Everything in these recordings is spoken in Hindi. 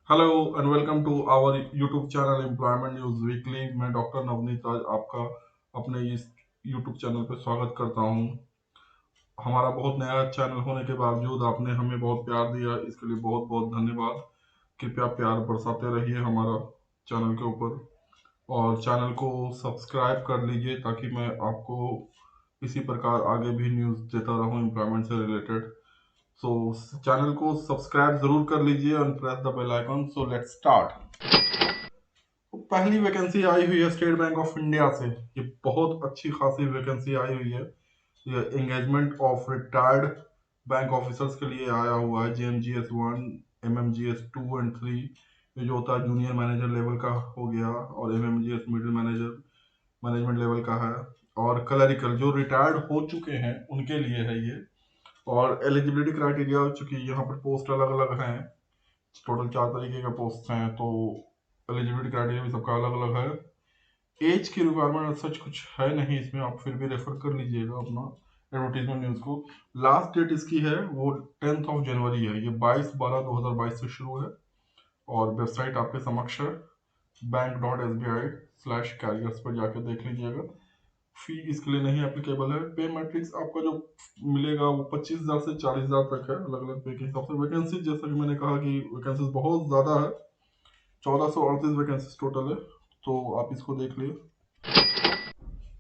Hello and welcome to our YouTube channel employment news weekly. मैं डॉक्टर नवनीत आज आपका अपने इस यूट्यूब चैनल पर स्वागत करता हूं। हमारा बहुत नया चैनल होने के बावजूद आपने हमें बहुत प्यार दिया, इसके लिए बहुत बहुत धन्यवाद। कृपया प्यार बरसाते रहिए हमारा चैनल के ऊपर और चैनल को सब्सक्राइब कर लीजिए ताकि मैं आपको इसी प्रकार आगे भी न्यूज़ देता रहूं एम्प्लॉयमेंट से रिलेटेड। सो चैनल को सब्सक्राइब जरूर कर लीजिए और press the bell icon. So let's start. पहली वैकेंसी आई हुई है स्टेट बैंक ऑफ इंडिया से। ये बहुत अच्छी खासी वैकेंसी आई हुई है। ये engagement of retired bank officers के लिए आया हुआ है। JMGS 1, MMGS 2 एंड 3, ये जो होता है जूनियर मैनेजर लेवल का हो गया, और MMGS middle manager management level का है। और क्लरिकल जो रिटायर्ड हो चुके हैं उनके लिए है ये। और एलिजिबिलिटी क्राइटेरिया, चूंकि यहाँ पर पोस्ट अलग अलग हैं, टोटल 4 तरीके के पोस्ट हैं, तो एलिजिबिलिटी क्राइटेरिया भी सबका अलग अलग है। एज की रिक्वायरमेंट सच कुछ है नहीं इसमें, आप फिर भी रेफर कर लीजिएगा अपना एडवर्टीजमेंट न्यूज को। लास्ट डेट इसकी है वो 10 जनवरी है। ये 22/12/2022 से शुरू है और वेबसाइट आपके समक्ष है। bank.sbi/careers पर जाकर देख लीजिएगा। फी इसके लिए नहीं एप्लीकेबल है। पे मैट्रिक्स आपका जो मिलेगा वो 25,000 से 40,000 तक है, अलग अलग पे के हिसाब से। वैकेंसी जैसा कि मैंने कहा कि वैकेंसी बहुत ज़्यादा है, 1438 वैकेंसी टोटल है, तो आप इसको देख लिए।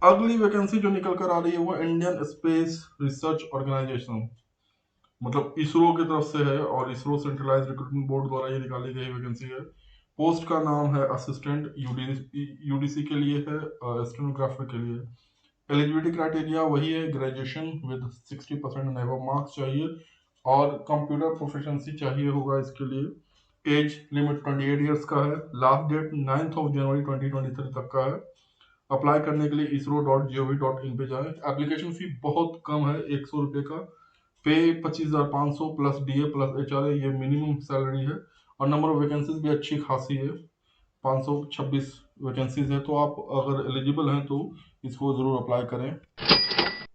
अगली वैकेंसी जो निकल कर आ रही है वो इंडियन स्पेस रिसर्च ऑर्गेनाइजेशन, मतलब इसरो की तरफ से है, और इसरो सेंट्रलाइज रिक्रूटमेंट बोर्ड द्वारा ये निकाली गई वैकेंसी है। पोस्ट का नाम है असिस्टेंट यूडीसी के लिए है, स्टेनोग्राफर के लिए। एलिजिबिलिटी क्राइटेरिया वही है, graduation with 60% and above marks चाहिए, और कंप्यूटर प्रोफिशिएंसी चाहिए होगा इसके लिए। एज लिमिट 28 ईयर्स का है। लास्ट डेट 9 जनवरी 2023 तक का है। अप्लाई करने के लिए isro.gov.in पे जाएं। एप्लीकेशन फी बहुत कम है, 100 रुपये का। पे 25,500 प्लस DA प्लस HRA, ये मिनिमम सैलरी है। और नंबर ऑफ वैकेंसीज भी अच्छी खासी है, 526 वैकेंसीज है, तो आप अगर एलिजिबल हैं तो इसको जरूर अप्लाई करें।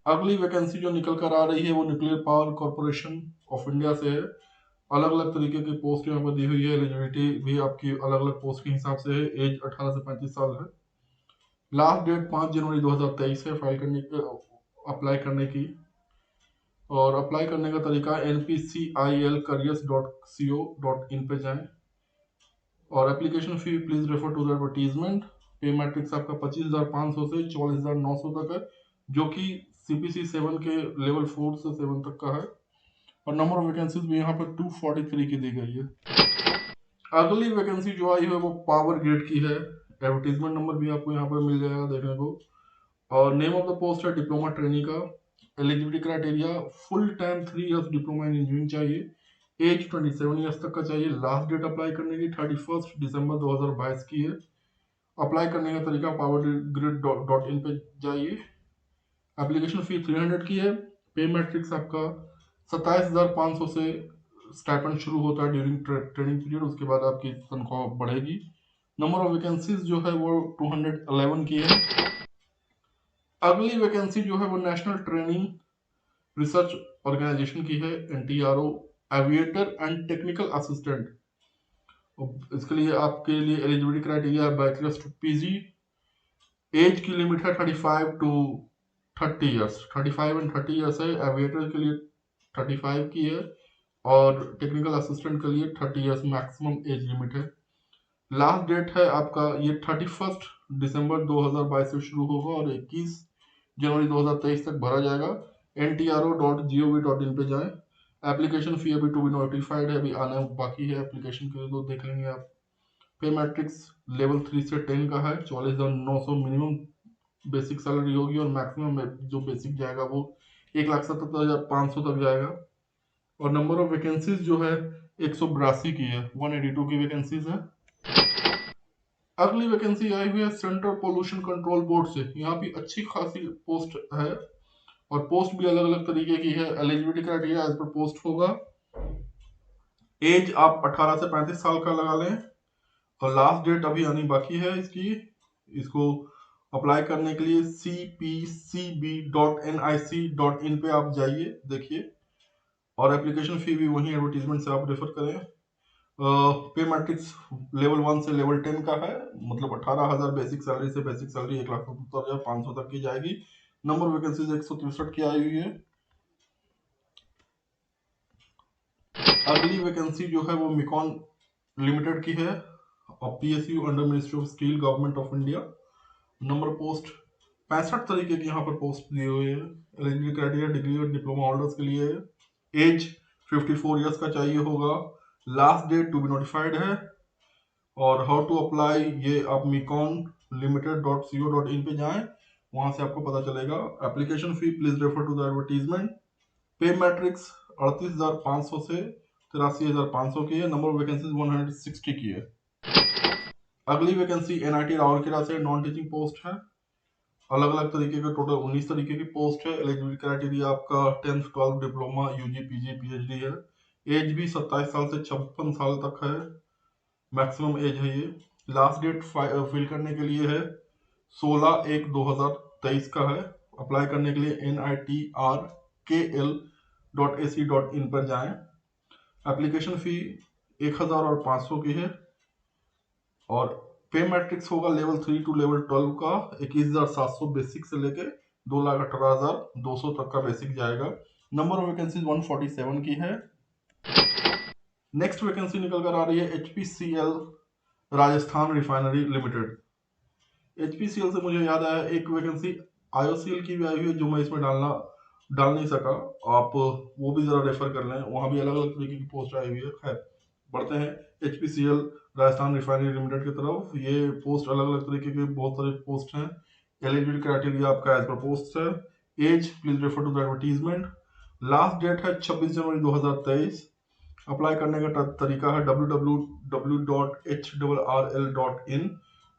अगली वैकेंसी जो निकल कर आ रही है वो nuclear power corporation of India से है। अलग अलग तरीके की पोस्ट यहाँ पर दी हुई है। एलिजिबिलिटी भी आपकी अलग अलग पोस्ट के हिसाब से है। एज 18 से 35 साल है। लास्ट डेट 5 जनवरी 2023 है फाइल करने की, अप्लाई करने की। और अप्लाई करने का तरीका npcilcareers.co.in पे जाएं। और application fee please refer to the advertisement. Pay matrix आपका 25,500 से 44,900 तक है, जो कि CPC 7 के लेवल 4 से 7 तक का है। और नंबर ऑफ वैकेंसीज भी यहाँ पर 243 की दी गई है। अगली वैकेंसी जो आई है वो पावर ग्रिड की है। एडवर्टीजमेंट नंबर भी आपको यहाँ पर मिल जाएगा देखने को। और नेम ऑफ द पोस्ट है डिप्लोमा ट्रेनिंग का। Eligibility criteria full time 3 years diploma in engineering चाहिए। एज 27 ईयर्स तक का चाहिए। लास्ट डेट अप्लाई करने की 31 दिसंबर 2022 की है। अप्लाई करने का तरीका powergrid.in पे जाइए। एप्लीकेशन फी 300 की है। पे मैट्रिक्स आपका 27,500 से स्टाइपेंड शुरू होता है ड्यूरिंग ट्रेनिंग पीरियड, उसके बाद आपकी तनख्वाह बढ़ेगी। नंबर ऑफ वैकेंसीज जो है वो 211 की है। अगली वैकेंसी जो है वो नेशनल ट्रेनिंग रिसर्च ऑर्गेनाइजेशन की है, NTRO, aviator and technical assistant. इसके लिए आपके लिए एलिजिबिलिटी क्राइटेरिया है बैचलर्स टू PG। एज की लिमिट है 35 टू 30 ईयर्स, 35 एंड 30 ईयर्स है। एविएटर के लिए 35 की है, और टेक्निकल असिस्टेंट के लिए 30 ईयर्स मैक्सिमम एज लिमिट है। लास्ट डेट है आपका ये 31 दिसंबर 2022 से शुरू होगा और 21 जनवरी 2023 तक भरा जाएगा। ntro.gov.in पे जाएं। एप्लीकेशन फी अभी टू बी नोटिफाइड है, अभी आना बाकी है एप्लीकेशन के लिए, तो देख लेंगे आप। पे मैट्रिक्स लेवल 3 से 10 का है। 44,900 मिनिमम बेसिक सैलरी होगी, और मैक्सिमम जो बेसिक जाएगा वो 1,77,500 तक जाएगा। और नंबर ऑफ वैकेंसीज जो है 182 की है, 182 की वैकेंसीज है। अगली वैकेंसी आई हुई है सेंट्रल पोल्यूशन कंट्रोल बोर्ड से। यहाँ भी अच्छी खासी पोस्ट है, और पोस्ट भी अलग अलग तरीके की है। Eligibility criteria as per post होगा। एज आप 18 से 35 साल का लगा लें, और लास्ट डेट अभी आनी बाकी है इसकी। इसको अप्लाई करने के लिए cpcb.nic.in पे आप जाइए, देखिए। और एप्लीकेशन फी भी वही एडवर्टीजमेंट से आप रेफर करें। पे मैट्रिक्स लेवल 1 से लेवल 10 का है, मतलब 18,000 बेसिक सैलरी से बेसिक सैलरी 1,77,500 तक की जाएगी। नंबर वैकेंसीज 163 की आई हुई है। अगली वैकेंसी जो है वो मिकॉन लिमिटेड की है और PSU under ministry of steel government of India. Number post 65 तरीके की यहाँ पर पोस्ट दिए हुए हैं। एलिजिबिलिटी क्राइटेरिया डिग्री और डिप्लोमा होल्डर्स के लिए है। एज 54 ईयर्स का चाहिए होगा। Last date to be notified है। और हाउ टू अप्लाई ये आप mecon.limited.co.in पे जाएं, वहां से आपको पता चलेगा। Application fee please refer to the advertisement. Pay matrix 38,500 से 83,500 की है। नंबर ऑफ वैकेंसीज 160 की है। अगली वैकेंसी एनआईटी राउरकेला से नॉन टीचिंग पोस्ट है। अलग अलग तरीके के टोटल 19 तरीके की पोस्ट है। एलिजिबिलिटी क्राइटेरिया आपका 10th 12th diploma UG PG PhD है। एज भी 27 साल से 56 साल तक है, मैक्सिमम एज है ये। लास्ट डेट फिल करने के लिए है 16/1/2023 का है। अप्लाई करने के लिए nitrkl.ac.in पर जाएं। एप्लीकेशन फी 1,500 की है और पे मैट्रिक्स होगा लेवल 3 टू लेवल 12 का 21,700 बेसिक से लेके 2,18,200 तक का बेसिक जाएगा। नंबर ऑफ वैकेंसीज 147 की है। नेक्स्ट वैकेंसी निकल कर आ रही है HPCL Rajasthan refinery limited. HPCL से मुझे याद आया एक वैकेंसी IOCL की भी आई हुई है जो मैं इसमें डाल नहीं सका। आप वो भी जरा रेफर कर लें, वहां भी अलग अलग तरीके की पोस्ट आई हुई है। खैर बढ़ते हैं HPCL राजस्थान रिफाइनरी लिमिटेड की तरफ। ये पोस्ट अलग अलग तरीके के बहुत सारे पोस्ट हैं। एलिजिबिलिटी क्राइटेरिया आपका एज पर पोस्ट है। Age please refer to the advertisement. Last date है 26 जनवरी 2023। अप्लाई करने का तरीका है www.hrrl.in।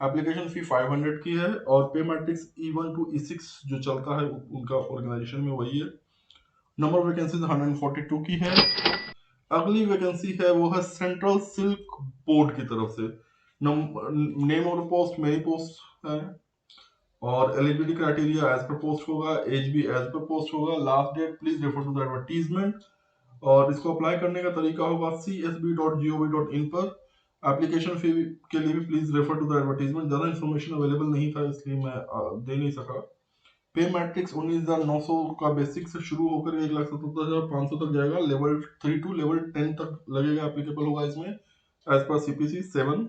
एप्लीकेशन फी 500 की है और pay matrix E1 to E6 जो चलता है उनका ऑर्गेनाइजेशन में वही है। नंबर वैकेंसीज 142 की है। अगली वैकेंसी है वो है सेंट्रल सिल्क बोर्ड की तरफ से। नेम ऑफ द पोस्ट मेरी पोस्ट है और eligibility criteria as per post होगा। एज भी एज पर पोस्ट होगा। Last date please refer to the advertisement और इसको अप्लाई करने का तरीका होगा csb.gov.in पर। एप्लीकेशन फी के लिए भी please refer to the advertisement. ज्यादा इन्फॉर्मेशन अवेलेबल नहीं था इसलिए मैं दे नहीं सका। पे मैट्रिक्स 19,900 का बेसिक से शुरू होकर 1,77,500 तक जाएगा। लेवल 3 टू लेवल 10 तक लगेगा, एप्लीकेबल होगा इसमें as per CPC 7।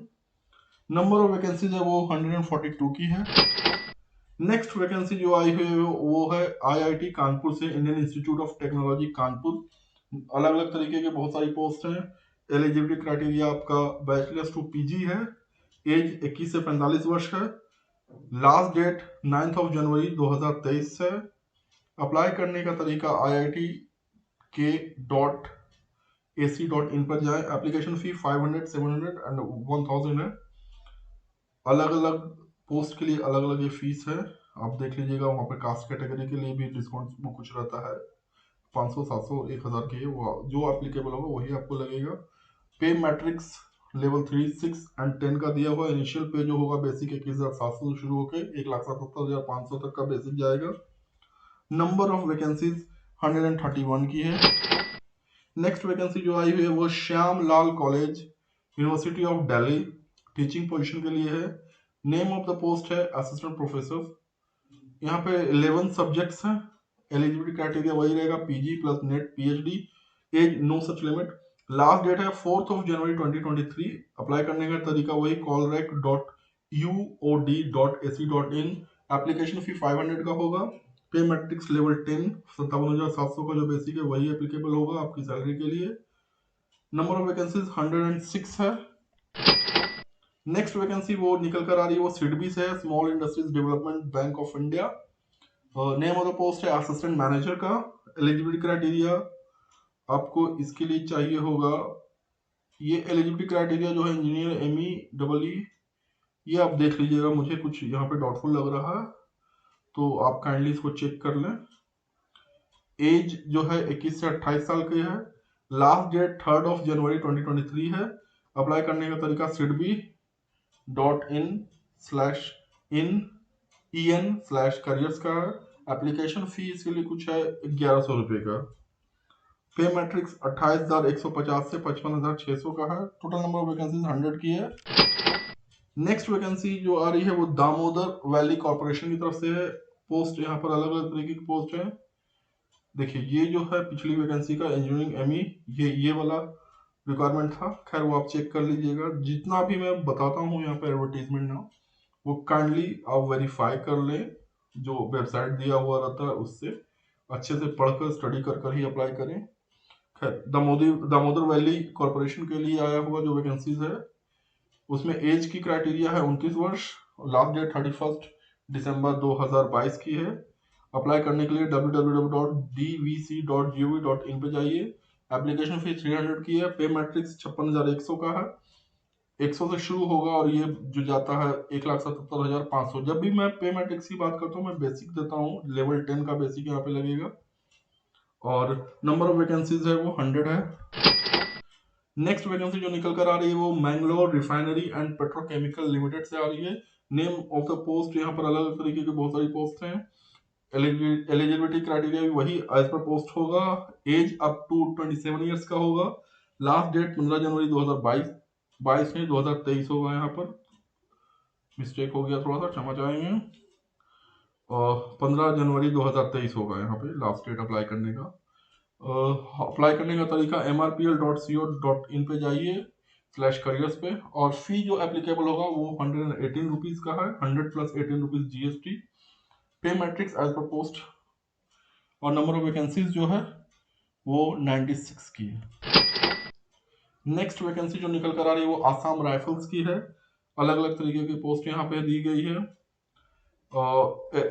Number of vacancies है वो 142 की है। नेक्स्ट वैकेंसी जो आई हुई है वो है IIT कानपुर से, Indian institute of technology Kanpur. अलग अलग तरीके के बहुत सारी पोस्ट हैं। एलिजिबिलिटी क्राइटेरिया आपका बैचलर्स टू PG है। एज 21 से 45 वर्ष है। लास्ट डेट 9 जनवरी 2023 है। अप्लाई करने का तरीका iitk.ac.in पर जाएं। एप्लीकेशन फी 500, 700 एंड 1000 है। अलग अलग पोस्ट के लिए अलग अलग ये फीस है, आप देख लीजिएगा। वहाँ पे कास्ट कैटेगरी के लिए भी डिस्काउंट वो कुछ रहता है, 500, 700, 1,000 के वो जो एप्लीकेबल होगा वही आपको लगेगा। पे मैट्रिक्स लेवल 3, 6 एंड 10 का दिया हुआ। इनिशियल पे जो होगा बेसिक 21,700 से शुरू होकर 1,77,500 तक का बेसिक जाएगा। नंबर ऑफ वैकेंसीज 131 की है। नेक्स्ट वैकेंसी जो आई हुई है वो Shyam Lal college university of Delhi teaching position के लिए है। नेम ऑफ द पोस्ट है असिस्टेंट प्रोफेसर। यहाँ पे 11 सब्जेक्ट्स हैं। एलिजिबिलिटी क्राइटेरिया वही रहेगा PG plus NET PhD। Age no such limit. Last date है 4 जनवरी 2023। अप्लाई करने का तरीका वही callrec.uod.ac.in। एप्लीकेशन फी 500 का होगा। पे मैट्रिक्स लेवल 10 57,700 का जो बेसिक है वही एप्लीकेबल होगा आपकी सैलरी के लिए। नंबर ऑफ वैकेंसीज 106 है। नेक्स्ट वैकेंसी वो निकल कर आ रही है वो सिडबी से है, small industries development bank of India. Name of the post है असिस्टेंट मैनेजर का। एलिजिबिलिटी क्राइटेरिया आपको इसके लिए चाहिए होगा, ये एलिजिबिलिटी क्राइटेरिया जो है इंजीनियर ME ये आप देख लीजिएगा। मुझे कुछ यहाँ पे डाउटफुल लग रहा है तो आप काइंडली इसको चेक कर लें। एज जो है 21 से 28 साल की है। लास्ट डेट 3 जनवरी 2023 है। अप्लाई करने का तरीका sidbi.in/en/careers का है। एप्लीकेशन फी इसके लिए कुछ है 1,100 रुपये का। पे मैट्रिक्स 28,150 से 55,600 का है। टोटल नंबर ऑफ वैकेंसीज 100 की है। नेक्स्ट वैकेंसी जो आ रही है वो दामोदर वैली कॉर्पोरेशन की तरफ से है। पोस्ट यहाँ पर अलग अलग तरीके की पोस्ट है। देखिए ये जो है पिछली वैकेंसी का इंजीनियरिंग एमई, ये वाला रिक्वायरमेंट था। खैर वो आप चेक कर लीजिएगा। जितना भी मैं बताता हूँ यहाँ पे एडवर्टीजमेंट ना, वो काइंडली आप वेरीफाई कर लें, जो वेबसाइट दिया हुआ रहता है उससे अच्छे से पढ़कर स्टडी कर कर ही अप्लाई करें। खैर दामोदर वैली कॉर्पोरेशन के लिए आया हुआ जो वैकेंसीज है उसमें एज की क्राइटेरिया है 29 वर्ष। लास्ट डेट 31 दिसंबर 2022 की है। अप्लाई करने के लिए www.dvc.gov.in पे जाइए। एप्लीकेशन फीस 300 की है। पे मैट्रिक्स 56,100 का है। 100 से शुरू होगा और ये जो जाता है 1,77,500। जब भी मैं पे मैट्रिक्स की बात करता हूँ मैं बेसिक देता हूँ, लेवल 10 का बेसिक यहाँ पे लगेगा। और नंबर ऑफ वैकेंसीज है वो 100 है। नेक्स्ट वैकेंसी जो निकल कर आ रही है वो Mangalore refinery and petrochemical limited से आ रही है। नेम ऑफ द पोस्ट यहाँ पर अलग अलग तरीके के बहुत सारी पोस्ट हैं। एलिजिबिलिटी क्राइटेरिया भी वही एज पर पोस्ट होगा। एज अप टू 27 ईयर्स का होगा। लास्ट डेट 15 जनवरी 2022 नहीं 2023 होगा। यहाँ पर मिस्टेक हो गया थोड़ा सा, क्षमा चाहेंगे। और 15 जनवरी 2023 होगा यहाँ पे लास्ट डेट अप्लाई करने का। अप्लाई करने का तरीका mrpl.co.in पे जाइए /careers पे। और फी जो एप्लीकेबल होगा वो 118 रुपीज का है। 100 प्लस 18 रुपीज जीएसटी। पे मैट्रिक्स एज पर पोस्ट। और नंबर ऑफ वैकेंसीज जो है वो 96 की है। नेक्स्ट वैकेंसी जो निकल कर आ रही है वो आसाम राइफल्स की है। अलग अलग तरीके की पोस्ट यहाँ पे दी गई है।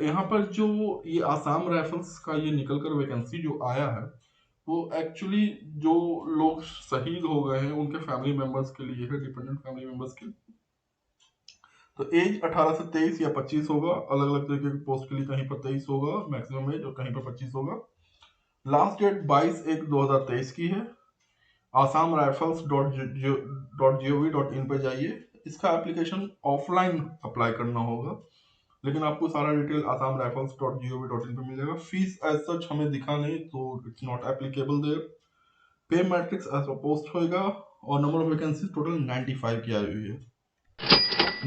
यहाँ पर जो ये आसाम राइफल्स का ये निकल कर वैकेंसी जो आया है वो एक्चुअली जो लोग शहीद हो गए हैं उनके फैमिली मेंबर्स के लिए है, डिपेंडेंट फैमिली मेंबर्स के। तो एज 18 से 23 या 25 होगा। अलग अलग तरीके की पोस्ट के लिए कहीं पर 23 होगा मैक्सिमम एज और कहीं पर 25 होगा। लास्ट डेट 22/1/2023 की है। आसाम राइफल्स .gov.in पे जाइए। इसका एप्लीकेशन ऑफलाइन अप्लाई करना होगा, लेकिन आपको सारा डिटेल आसाम राइफल्स .gov.in पे मिलेगा। फीस एज सच हमें दिखा नहीं तो इट्स नॉट एप्लीकेबल देयर। पे मैट्रिक्स एज पर पोस्ट होएगा। और नंबर ऑफ वैकेंसी टोटल 95 की आई हुई है।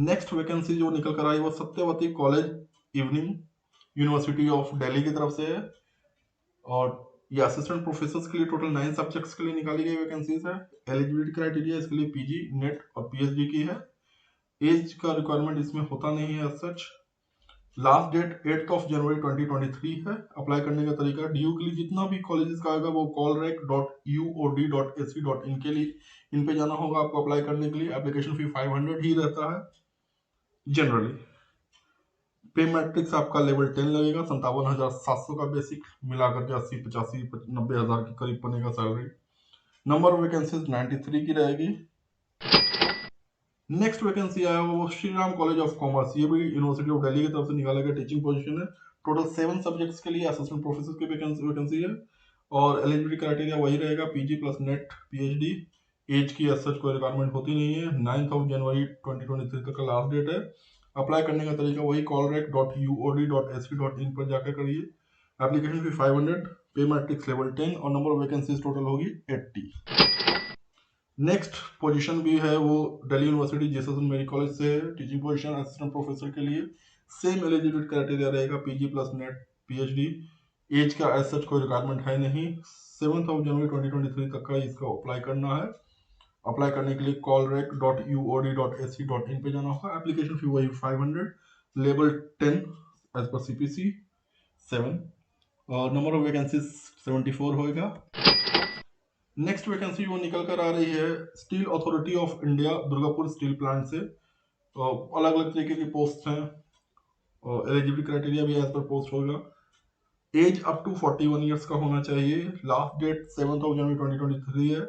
नेक्स्ट वैकेंसी जो निकल कर आई वो Satyavati college evening university of Delhi की तरफ से है। और ये असिस्टेंट प्रोफेसर के लिए टोटल 9 सब्जेक्ट्स के लिए निकाली गई वैकेंसीज है। एलिजिबिलिटी क्राइटेरिया इसके लिए पीजी नेट और पीएचडी की है। एज का रिक्वायरमेंट इसमें होता नहीं है सच। लास्ट डेट 8 जनवरी 2023 है। अप्लाई करने का तरीका डीयू के लिए जितना भी कॉलेजेस का आएगा वो callrec.uod.ac.in के लिए इन पे जाना होगा आपको अप्लाई करने के लिए। एप्लीकेशन फी 500 ही रहता है जनरली। पे मैट्रिक्स आपका लेवल 10 लगेगा। 57,700 का बेसिक मिलाकर के 80 85 90 हजार के करीब बनेगा सैलरी। नंबर ऑफ वैकेंसीज 93 की रहेगी। नेक्स्ट वैकेंसी आया वो Shri Ram college of commerce, ये भी यूनिवर्सिटी ऑफ दिल्ली की तरफ से निकाला गया टीचिंग पोजीशन है। टोटल 7 सब्जेक्ट्स के लिए असिस्टेंट प्रोफेसर की वैकेंसी है। और एलिजिबिलिटी क्राइटेरिया वही रहेगा PG plus NET PhD. Age की एज सच कोई रिक्वायरमेंट होती नहीं है। 9 जनवरी 2023 तक का लास्ट डेट है। अप्लाई करने का तरीका वही callrec.uod.ac.in पर जाकर करिए। Application fee 500। पे मैट्रिक्स लेवल 10 और नंबर ऑफ वैकेंसीज टोटल होगी 80। नेक्स्ट पोजीशन भी है वो Delhi university JSS medical college से है। टीचिंग पोजीशन असिस्टेंट प्रोफेसर के लिए सेम एलिजिबिलिटी क्राइटेरिया रहेगा PG plus NET PhD. Age का एज सच कोई रिक्वायरमेंट है नहीं। 7 जनवरी 2023 तक का इसका अप्लाई करना है। अप्लाई करने के लिए callrec.uod.ac.in पे जाना होगा। एप्लीकेशन फी वही 500। लेवल 10 एज पर सीपीसी 7 और नंबर ऑफ वैकेंसीज 74 होएगा। नेक्स्ट वैकेंसी वो निकल कर आ रही है steel authority of India Durgapur steel plant से। तो अलग अलग तरीके की पोस्ट हैं और एलिजिबिलिटी क्राइटेरिया भी एज पर पोस्ट होगा। एज अप टू 41 ईयर्स का होना चाहिए। लास्ट डेट 7 जनवरी 2023 है।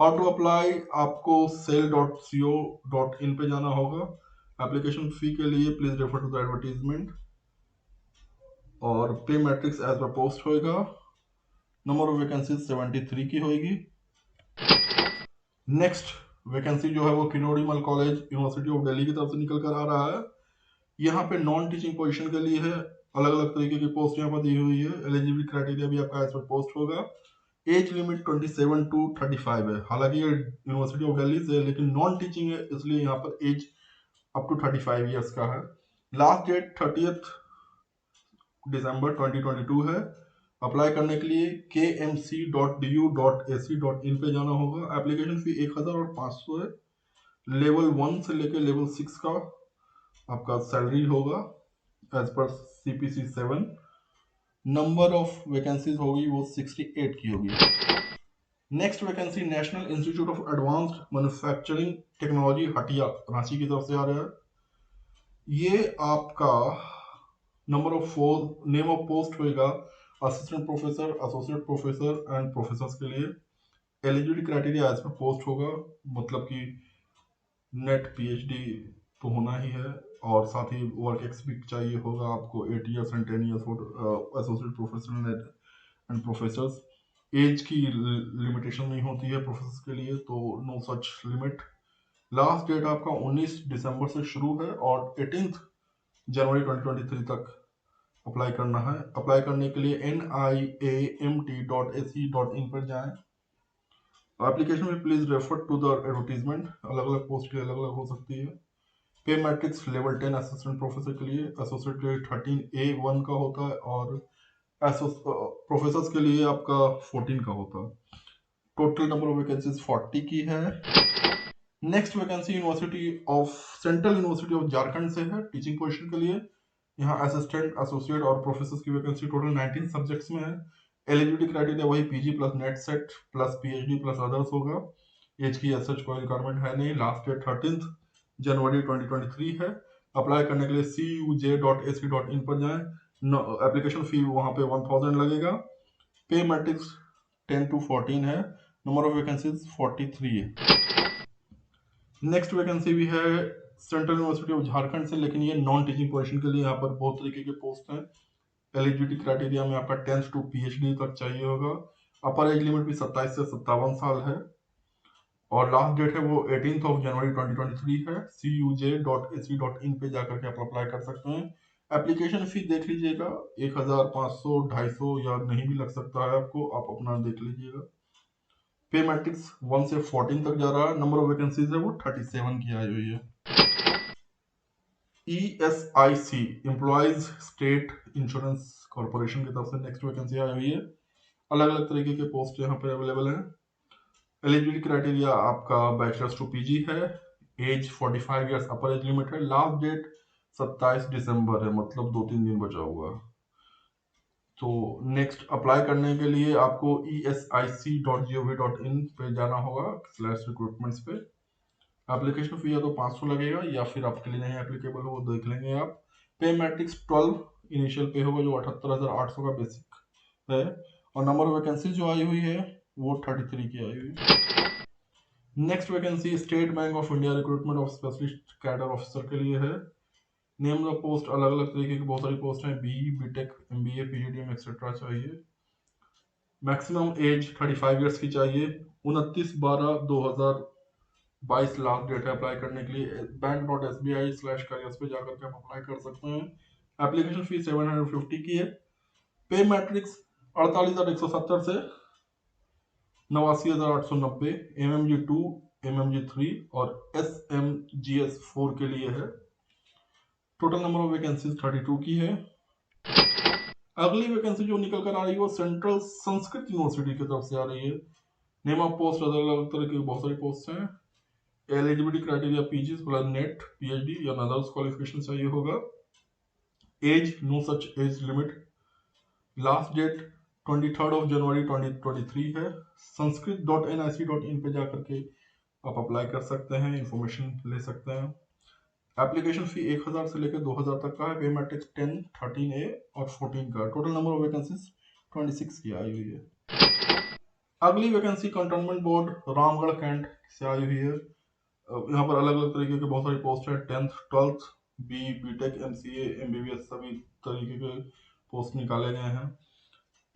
हाउ टू अप्लाई, आपको cell.co.in पे जाना होगा। एप्लीकेशन फी के लिए please refer to the advertisement. और pay matrix as per post होएगा। नंबर ऑफ वैकेंसी 73 की होगी। नेक्स्ट वैकेंसी जो है वो Kirorimal college university of Delhi की तरफ से निकल कर आ रहा है। यहाँ पे नॉन टीचिंग पोजीशन के लिए है। अलग अलग तरीके की पोस्ट यहाँ पर दी हुई है। एलिजिबिलिटी क्राइटेरिया भी आपका एज पर पोस्ट होगा। एज लिमिट 27 टू 35 है। हालांकि ये यूनिवर्सिटी ऑफ दिल्ली से है, लेकिन नॉन टीचिंग है, इसलिए यहाँ पर एज अप टू 35 ईयर्स का है। लास्ट डेट 30 दिसंबर 2022 है। अप्लाई करने के लिए kmc.du.ac.in पे जाना होगा। एप्लीकेशन फी 1500 है। लेवल 1 से लेकर लेवल 6 का आपका सैलरी होगा as per CPC 7। Number of vacancies होगी वो 68 की होगी। Next vacancy national institute of advanced manufacturing technology Hatia Ranchi की तरफ से आ रहा है। ये आपका number of name of post होगा assistant professor, associate professor and professor के लिए। Eligibility criteria as per post होगा, मतलब कि नेट PhD तो होना ही है, और साथ ही वर्क एक्सपीरियंस चाहिए होगा आपको 8 years and 10 years for associate professor and professors. Age की लिमिटेशन नहीं होती है प्रोफेसर के लिए, तो no such limit. Last date आपका 19 दिसंबर से शुरू है और 18 जनवरी 2023 तक अप्लाई करना है। अप्लाई करने के लिए niamt.ac.in पर जाएं। एप्लीकेशन में please refer to the advertisement. अलग अलग पोस्ट के अलग अलग हो सकती है। पे मैट्रिक्स लेवल 10 असिस्टेंट प्रोफेसर के लिए, एसोसिएट के लिए 13A1 का होता है, और प्रोफेसर के लिए आपका 14 का होता है। टोटल नंबर ऑफ वैकेंसीज 40 की है। Next vacancy university of central university of Jharkhand से है, टीचिंग पोजीशन के लिए। यहाँ असिस्टेंट, एसोसिएट और प्रोफेसर की वैकेंसी टोटल 19 सब्जेक्ट्स में है। एलिजिबिलिटी क्राइटेरिया वही PG plus net set plus PhD plus others होगा। एज की सच कोई रिक्वायरमेंट है नहीं। लास्ट डेट 13 जनवरी 2023 है। अप्लाई करने के लिए cuj.ac.in पर जाएं। एप्लीकेशन फी वहाँ पे 1000 लगेगा। पे मैट्रिक्स 10 to 14 है। नंबर ऑफ वैकेंसीज 43 है। नेक्स्ट वैकेंसी भी है सेंट्रल यूनिवर्सिटी ऑफ झारखंड से, लेकिन ये नॉन टीचिंग पोजीशन के लिए। यहाँ पर बहुत तरीके के पोस्ट हैं। एलिजिबिलिटी क्राइटेरिया में आपका 10th to PhD तक चाहिए होगा। अपर एज लिमिट भी 27 से 57 साल है, और लास्ट डेट है वो 18 जनवरी 2023 है। cuj.ac.in पे जाकर के आप अप्लाई कर सकते हैं। एप्लीकेशन फी देख लीजिएगा, 1500, 250 या नहीं भी लग सकता है आपको, आप अपना देख लीजिएगा। पे मैट्रिक्स 1 से 14 तक जा रहा है। नंबर ऑफ वैकेंसीज है वो 37 की आई हुई है। ESIC employees state insurance corporation की तरफ से नेक्स्ट वैकेंसी आई हुई है। अलग अलग तरीके के पोस्ट यहाँ पर अवेलेबल हैं। एलिजिबिलिटी क्राइटेरिया आपका बैचलर्स टू PG है। Age 45 years upper age limit है। लास्ट डेट 27 दिसंबर है, मतलब 2-3 दिन बचा हुआ। तो नेक्स्ट अप्लाई करने के लिए आपको esic.gov.in पे जाना होगा /recruitments पे। एप्लीकेशन फी या तो 500 लगेगा, या फिर आपके लिए नहीं एप्लीकेबल हो वो देख लेंगे आप। पे मैट्रिक्स 12 इनिशियल पे होगा, जो 78,800 का बेसिक है, और नंबर ऑफ वैकेंसी जो आई हुई है वो 33 की आई हुई है। Next vacancy state bank of India recruitment of specialist cadre officer के लिए है। नेम ऑफ पोस्ट अलग अलग तरीके की बहुत सारी पोस्ट हैं। BE, BTech, MBA, PGDM etcetera चाहिए। मैक्सिमम एज 35 ईयर्स की चाहिए। 29/12/2022 लास्ट डेट है अप्लाई करने के लिए। bank.sbi/careers पे जाकर के आप अप्लाई कर सकते हैं। एप्लीकेशन फी 750 की है। पे मैट्रिक्स 48,170 से 89,890 MMG2, MMG3 और SMGS4 के लिए है। टोटल नंबर ऑफ वैकेंसीज 32 की है। अगली वैकेंसी जो निकल कर आ रही है वो सेंट्रल संस्कृत यूनिवर्सिटी की तरफ से आ रही है। नेम ऑफ पोस्ट अलग अलग तरह की बहुत सारी पोस्ट हैं। Eligibility criteria PG plus NET PhD या अदर्स क्वालिफिकेशन चाहिए होगा। Age no such age limit. Last date 23 जनवरी 2023 है। sanskrit.nic.in पे जाकर के आप अप्लाई कर सकते हैं, इंफॉर्मेशन ले सकते हैं। एप्लीकेशन फी 1000 से लेकर 2000 तक का है। पे मैट्रिक्स 10, 13A और 14 का। टोटल नंबर ऑफ वैकेंसीज 26 की आई हुई है। अगली vacancy cantonment board Ramgarh cantt से आई हुई है। यहाँ पर अलग अलग तरीके के बहुत सारी पोस्ट है। 10th, 12th, BE, BTech, MCA, MBBS सभी तरीके के पोस्ट निकाले गए हैं।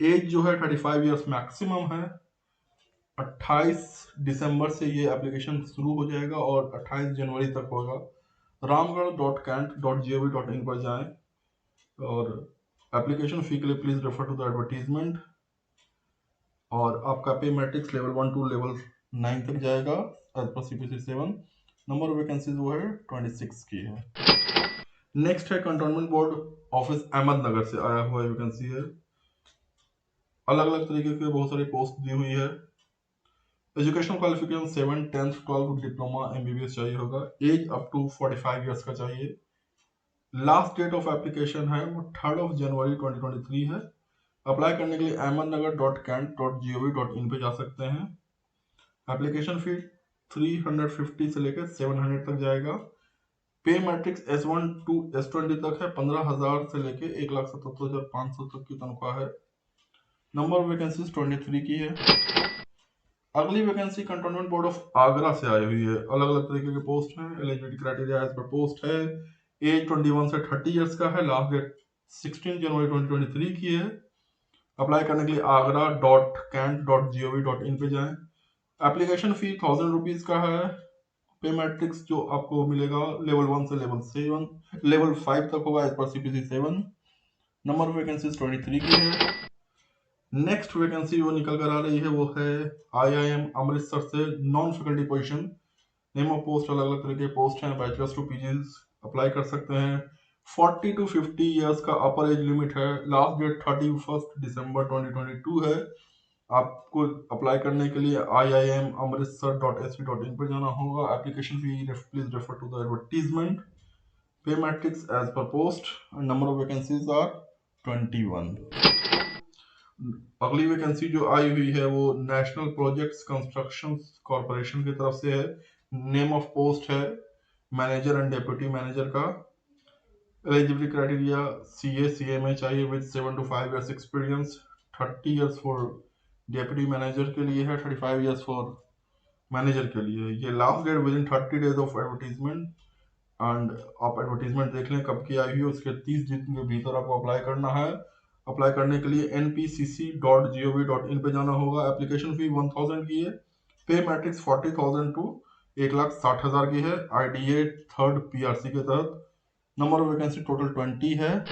एज जो है 35 ईयर्स मैक्सिमम है। 28 दिसंबर से ये एप्लीकेशन शुरू हो जाएगा और 28 जनवरी तक होगा। ramgarh.cant.gov.in पर जाएं, और एप्लीकेशन फी के लिए please refer to the advertisement. और आपका पे मैट्रिक्स लेवल 1 टू लेवल 9 तक जाएगा as per CPC 7। Number of vacancies वो है 26 की है। नेक्स्ट है कंटोनमेंट बोर्ड ऑफिस अहमदनगर से आया हुआ वैकेंसी है। अलग अलग तरीके के बहुत सारी पोस्ट दी हुई है। Educational qualification 7, 10th, 12th diploma MBBS चाहिए होगा। एज अप टू 45 ईयर्स का चाहिए। लास्ट डेट ऑफ एप्लीकेशन है वो 3 जनवरी 2023 है। अप्लाई करने के लिए ahmednagar.cant.gov.in पे जा सकते हैं। एप्लीकेशन फी 350 से लेकर 700 तक जाएगा। पे मैट्रिक्स S1 टू S20 तक है। 15,000 से लेकर 1,77,500 तक की तनख्वाह है। नंबर ऑफ वैकेंसीज 23 की है। अगली vacancy cantonment board of Agra से आई हुई है। अलग अलग तरीके के पोस्ट हैं। Eligibility criteria as per post है। एज 21 से 30 इयर्स का है। लास्ट डेट 16 जनवरी 2023 की है। अप्लाई करने के लिए agra.cant.gov.in पे जाएं। एप्लीकेशन फी 1000 रुपीज का है। पे मैट्रिक्स जो आपको मिलेगा लेवल 1 से लेवल 5 तक होगा as per CPC 7। Number of vacancies 23 की है। नेक्स्ट वैकेंसी वो निकल कर आ रही है वो है IIM अमृतसर से non faculty position. Name of post अलग अलग तरह के पोस्ट हैं। बैचलर्स टू पीजीज अप्लाई कर सकते हैं। 40 टू 50 इयर्स का अपर एज लिमिट है। लास्ट डेट 31 दिसंबर 2022 है। आपको अप्लाई करने के लिए iimamritsar.ac.in पर जाना होगा। Application fee please refer to the advertisement. Pay matrix as per post. Number of vacancies are 21। अगली वैकेंसी जो आई हुई है वो नेशनल प्रोजेक्ट्स कंस्ट्रक्शन कॉरपोरेशन की तरफ से है। नेम ऑफ पोस्ट है मैनेजर एंड डेप्यूटी मैनेजर का। एलिजिबिलिटी क्राइटेरिया CA/CMA चाहिए with 7 to 5 years experience. 30 years for deputy manager के लिए है। 35 years फॉर मैनेजर के लिए। ये last date within 30 days of advertisement. And आप एडवर्टीजमेंट देख लें कब की आई हुई है। उसके 30 दिन के भीतर आपको अप्लाई करना है। अप्लाई करने के लिए npcc.gov.in पे जाना होगा। एप्लीकेशन फी 1000 की है। पे मैट्रिक्स 40,000 टू 1,60,000 की है। IDA 3rd PRC के तहत। नंबर ऑफ वैकेंसी टोटल 20 है।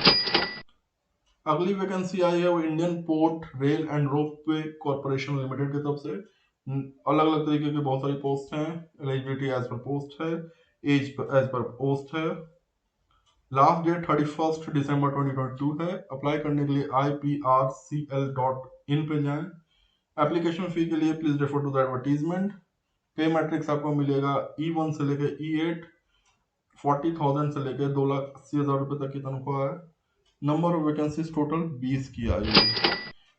अगली वैकेंसी आई है वो Indian port rail and ropeway corporation limited की तरफ से। अलग अलग तरीके के बहुत सारी पोस्ट हैं। एलिजिबिलिटी एज पर पोस्ट है। एज एज पर पोस्ट है। लास्ट डेट 31 दिसंबर 2022 है। अप्लाई करने के लिए iprcl.in पे जाएं। एप्लीकेशन फी के लिए please refer to the advertisement. Pay matrix आपको मिलेगा E1 से लेकर E8। 40,000 से लेकर 2,80,000 रुपए तक की तनख्वाह है। नंबर ऑफ वैकेंसीज टोटल 20 की आई है।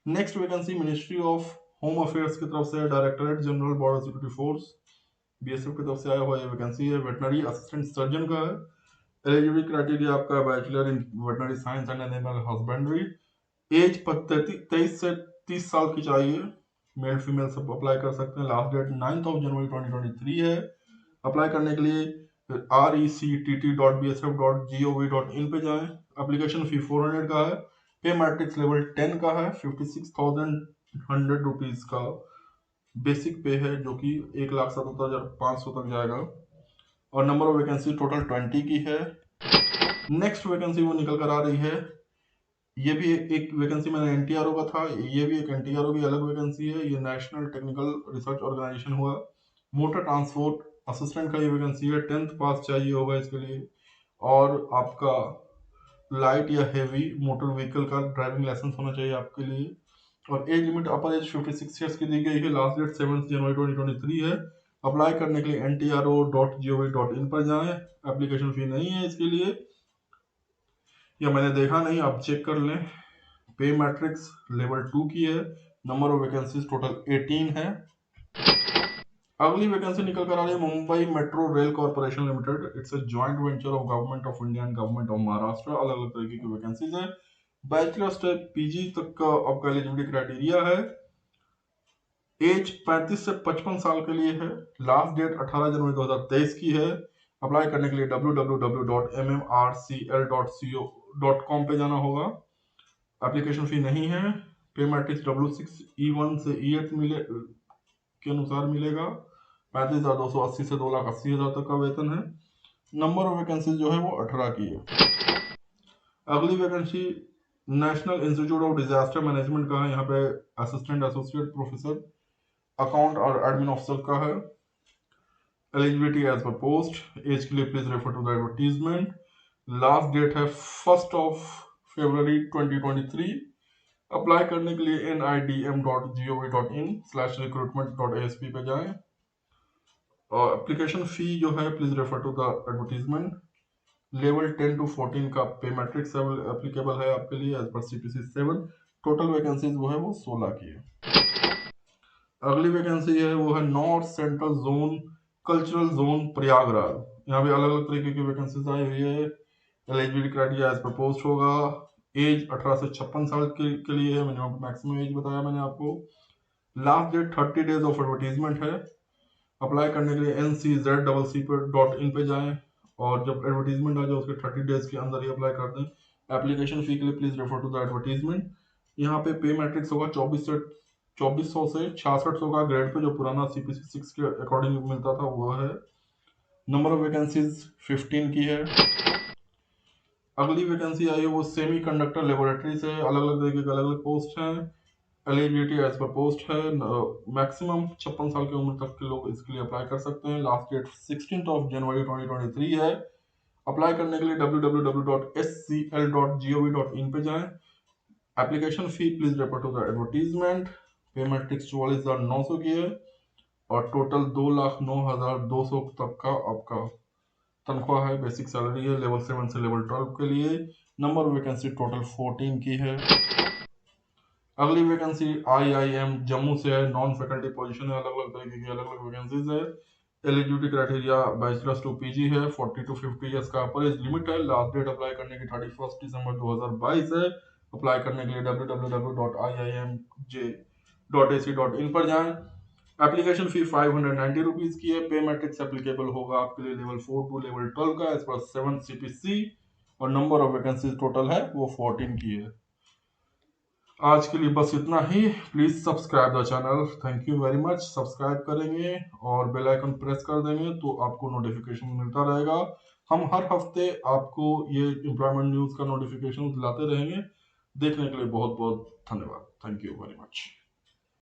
Next vacancy ministry of home affairs की तरफ से directorate general border security force BSF की तरफ से आया हुआ ये वैकेंसी है। वेटनरी असिस्टेंट सर्जन का है। एलिजिबिलिटी क्राइटेरिया आपका bachelor in veterinary science and animal husbandry. Age 23 से 30 साल की चाहिए। मेल फीमेल सब अप्लाई कर सकते हैं। लास्ट डेट 9 जनवरी 2023 है। अप्लाई करने के लिए rectt.bsf.gov.in पे जाएं। एप्लीकेशन फी 400 का है। पे मैट्रिक्स लेवल 10 का है। 56,100 रुपीज का बेसिक पे है जो कि 1,77,500 तक जाएगा। और नंबर ऑफ वैकेंसी टोटल 20 की है। नेक्स्ट वैकेंसी वो निकल कर आ रही है। ये भी एक वैकेंसी मैंने NTRO का था। ये भी एक NTRO की अलग वैकेंसी है। ये नेशनल टेक्निकल रिसर्च ऑर्गेनाइजेशन हुआ। मोटर ट्रांसपोर्ट असिस्टेंट का ये वैकेंसी है। 10th पास चाहिए होगा इसके लिए। और आपका लाइट या हेवी मोटर व्हीकल का ड्राइविंग लाइसेंस होना चाहिए आपके लिए। और age limit upper as 56 years की दी गई है। लास्ट डेट 7 जनवरी 2023 है। अप्लाई करने के लिए ntro.gov.in पर जाएं। एप्लीकेशन फी नहीं है इसके लिए, या मैंने देखा नहीं, आप चेक कर लें। पे मैट्रिक्स लेवल 2 की है। नंबर ऑफ वैकेंसीज टोटल 18 है। अगली वैकेंसी निकल कर आ रही है Mumbai metro rail corporation limited. It's a joint venture of government of India and government of Maharashtra. अलग अलग तरीके की वैकेंसीज है। बैचलर्स से PG तक का आपका एलिजिबिलिटी क्राइटेरिया है। एज 35 से 55 साल के लिए है। लास्ट डेट 18 जनवरी 2023 की है। अप्लाई करने के लिए www.mmrcl.co.com पे जाना होगा। एप्लीकेशन फी नहीं है। पे मैट्रिक्स W6 E1 से E8 के अनुसार मिलेगा। 35,280 से 2,80,000 तक का वेतन है। नंबर ऑफ वैकेंसी जो है वो 18 की है। अगली वैकेंसी national institute of disaster management का है, यहाँ पे असिस्टेंट एसोसिएट प्रोफेसर अकाउंट और एडमिन ऑफिसर का है। Eligibility age per post, age के लिए please refer to the advertisement. Last date है 1 फरवरी 2023। अप्लाई करने के लिए nidm.gov.in/recruitment.asp पे जाएं। और एप्लीकेशन फी जो है please refer to the advertisement. Level 10 to 14 का पे मैट्रिक्स एप्लीकेबल है आपके लिए as per CPC 7। Total vacancies वो है वो 16 की है। अगली वैकेंसी है वो है north central zone cultural zone Prayagraj. यहाँ पे अलग अलग तरीके की वैकेंसीज आई हुई है। Eligibility criteria as per post होगा। एज 18 से 56 साल के लिए है, मिनिमम मैक्सिमम एज बताया मैंने आपको। Last date 30 days of advertisement है। अप्लाई करने के लिए ncz.in पे जाएं और जब एडवर्टीजमेंट आ जाए उसके 30 डेज के अंदर ही अप्लाई कर दें। एप्लीकेशन फी के लिए please refer to the advertisement. यहाँ पे पे मैट्रिक्स होगा 2400 से 6600 का ग्रेड पे, जो पुराना CPC 6 के अकॉर्डिंग मिलता था वो है। नंबर ऑफ वैकेंसीज 15 की है। अगली वैकेंसी आई है वो सेमी कंडक्टर लेबोरेटरी से, अलग अलग तरीके के अलग अलग पोस्ट हैं। एलिजिबिलिटी एज पर पोस्ट है। मैक्सिमम 56 साल की उम्र तक के लोग इसके लिए अप्लाई कर सकते हैं। लास्ट डेट 16 जनवरी 2023 है। अप्लाई करने के लिए www.scl.gov.in पे जाएं। Application fee please refer to the advertisement. Pay matrix 44,900 की है और टोटल 2,09,200 तक का आपका तनख्वाह है। बेसिक सैलरी है लेवल 7 से लेवल 12 के लिए। नंबर वैकेंसी टोटल 14 की है। अगली वैकेंसी IIM जम्मू से है, नॉन फैकल्टी पोजीशन है, अलग अलग तरीके की अलग अलग वैकेंसीज है। Eligibility criteria bachelors to PG है, 40 to 50 ईयर्स का अपर एज लिमिट है। लास्ट डेट अप्लाई करने की 31 दिसंबर 2022 है। अप्लाई करने के लिए www.iimj.ac.in पर जाएं। एप्लीकेशन फी 590 रुपीज की है। पे मैट्रिक्स एप्लीकेबल होगा आपके लिए लेवल 4 टू लेवल 12 का एज पर 7 CPC और नंबर ऑफ वैकेंसीज टोटल है वो 14 की है। आज के लिए बस इतना ही। Please subscribe the channel. Thank you very much. Subscribe करेंगे और बेल आइकन प्रेस कर देंगे तो आपको नोटिफिकेशन मिलता रहेगा। हम हर हफ्ते आपको ये एम्प्लॉयमेंट न्यूज का नोटिफिकेशन लाते रहेंगे। देखने के लिए बहुत बहुत धन्यवाद। Thank you very much.